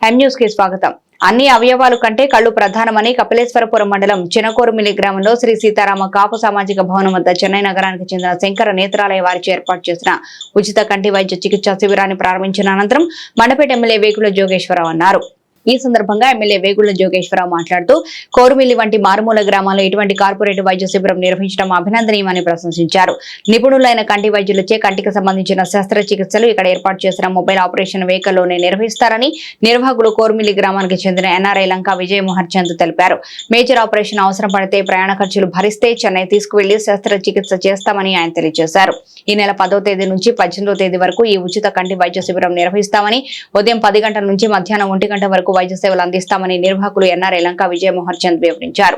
M news కి స్వాగతం. అన్ని అవయవాలు కంటే కళ్లు ప్రధానమని కపిలేశ్వరపురం మండలం చినకోరుమిల్లి గ్రామంలో శ్రీ సీతారామ కాపు సామాజిక భవనం వద్ద చెన్నై నగరానికి చెందిన శంకర నేత్రాలయ వారిచే ఏర్పాటు చేసిన ఉచిత కంటి వైద్య చికిత్సా శిబిరాన్ని ప్రారంభించిన అనంతరం మండపేట ఎమ్మెల్యే వేగుల జోగేశ్వరరావు అన్నారు. ఈ సందర్భంగా ఎమ్మెల్యే వేగుల జోగేశ్వరరావు మాట్లాడుతూ కోరుమిల్లి వంటి మారుమూల గ్రామాల్లో ఇటువంటి కార్పొరేట్ వైద్య శిబిరం నిర్వహించడం అభినందనీయమని ప్రశంసించారు. నిపుణులైన కంటి వైద్యులచే కంటికి సంబంధించిన శస్త్రచికిత్సలు ఇక్కడ ఏర్పాటు చేసిన మొబైల్ ఆపరేషన్ వెహికల్లోనే నిర్వహిస్తారని నిర్వాహకులు కోరుమిల్లి గ్రామానికి చెందిన ఎన్ఆర్ఐ లంకా విజయ్ మోహర్చంద్ తెలిపారు. మేజర్ ఆపరేషన్ అవసరం పడితే ప్రయాణ ఖర్చులు భరిస్తే చెన్నై తీసుకువెళ్లి శస్త్రచికిత్స చేస్తామని ఆయన తెలియజేశారు. ఈ నెల 10వ తేదీ నుంచి 18వ తేదీ వరకు ఈ ఉచిత కంటి వైద్య శిబిరం నిర్వహిస్తామని, ఉదయం 10 గంటల నుంచి మధ్యాహ్నం 1 గంట వరకు వైద్య సేవలు అందిస్తామని నిర్వాహకులు ఎన్ఆర్ఐ లంకా విజయ మోహర్చంద్ వివరించారు.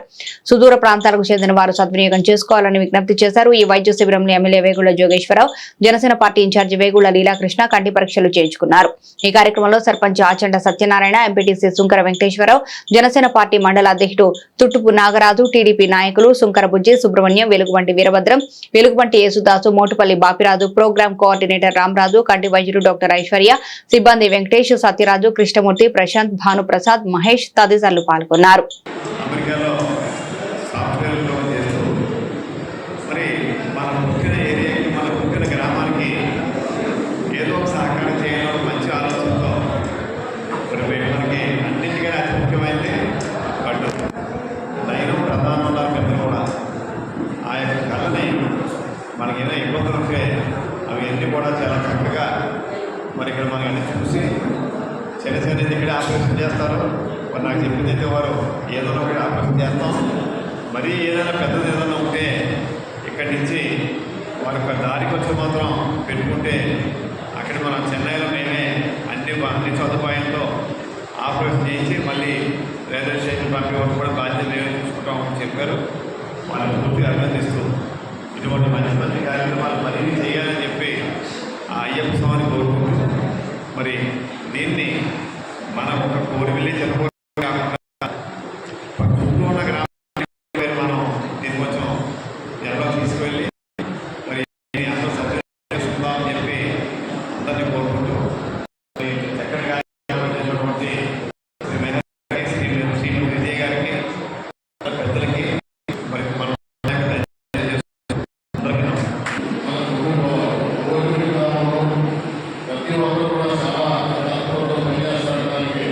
సుదూర ప్రాంతాలకు చెందిన వారు సద్వినియోగం చేసుకోవాలని విజ్ఞప్తి చేశారు. ఈ వైద్య శిబిరంలో MLA Vegula Jogeswararao, Janasena party incharge Vegula Leelakrishna కంటి పరీక్షలు చేయించుకున్నారు. ఈ కార్యక్రమంలో సర్పంచ్ ఆచండ సత్యనారాయణ, ఎంపీటీసీ సుంకర వెంకటేశ్వరరావు, జనసేన పార్టీ మండల అధ్యక్షుడు తుట్టుపు నాగరాజు, టీడీపీ నాయకులు సుంకర బుజ్జి, సుబ్రహ్మణ్యం, వెలుగుబంటి వీరభద్రం, వెలుగుబంటి యేసుదాసు, మోటుపల్లి బాపిరాజు, ప్రోగ్రామ్ కోఆర్డినేటర్ రామరాజు, కంటి వైద్యుడు డాక్టర్ ఐశ్వర్య, సిబ్బంది వెంకటేష్, సత్యరాజు, కృష్ణమూర్తి, ప్రశాంత్, భానుప్రసాద్, మహేష్ తదితరులు పాల్గొన్నారు. మనకేదో ఇబ్బందులు ఉంటే అవి అన్నీ కూడా చాలా చక్కగా మరి ఇక్కడ మనకి అన్ని చూసి చిన్న చిన్న ఇక్కడ ఆపరేషన్ చేస్తారు. మరి నాకు చెప్పింది అయితే వారు ఏదైనా ఒకటి ఆపరేషన్ చేస్తాం, మరీ ఏదైనా పెద్దది ఏదైనా ఉంటే ఇక్కడి నుంచి వారి యొక్క దారికి వచ్చి మాత్రం పెట్టుకుంటే అక్కడ మనం చెన్నైలో మేమే అన్ని సదుపాయంతో ఆపరేషన్ చేయించి మళ్ళీ రైల్వే స్టేషన్ పంపే వరకు కూడా బాధ్యత మేమే చూసుకుంటామని చెప్పారు. వాళ్ళని పూర్తిగా అభినందిస్తూ ఇటువంటి మంచి మంచి కార్యక్రమాలు మరిన్ని చేయాలని చెప్పి ఆ అయ్యప్ప స్వామిని కోరుకుంటూ మరి దీన్ని మనం ఒక కోరిమిల్లి చెప్పుకోవడం కాకుండా చుట్టూ ఉన్న గ్రామాల మనం దీన్ని కొంచెం ఎలా తీసుకువెళ్ళి మరి అందరూ సభ్యులు చేసుకుందామని చెప్పి అందరినీ కోరుకుంటూ చక్కటి కార్యక్రమం చేసినటువంటి శ్రీమతి విజయ్ గారికి, పెద్దలకి మరి మనం ప్రతి ఒక్కరు కూడా చాలా పనిచేస్తానికి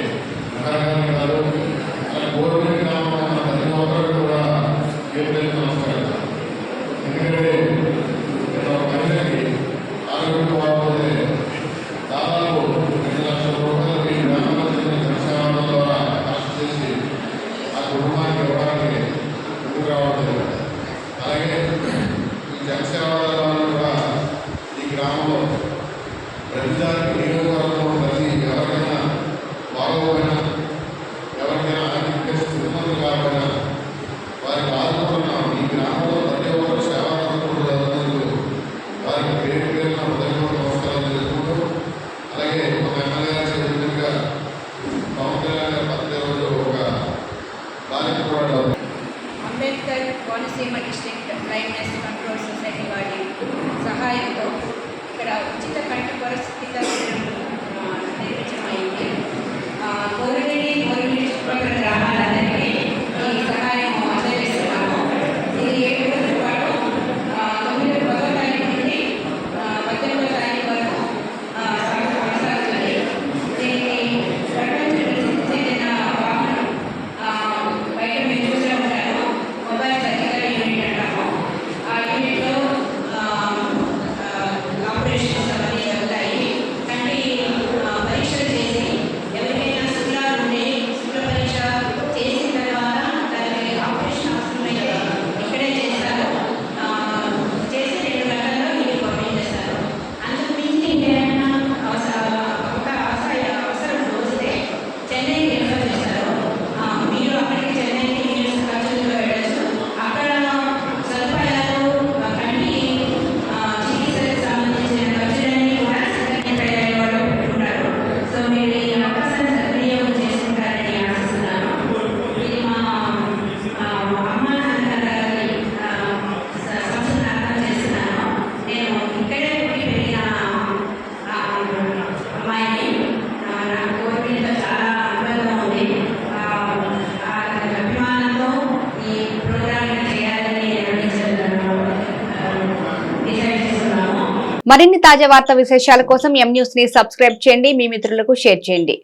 మరిన్ని తాజా వార్తా విశేషాల కోసం ఎం న్యూస్ ని సబ్స్క్రైబ్ చేయండి, మీ మిత్రులకు షేర్ చేయండి.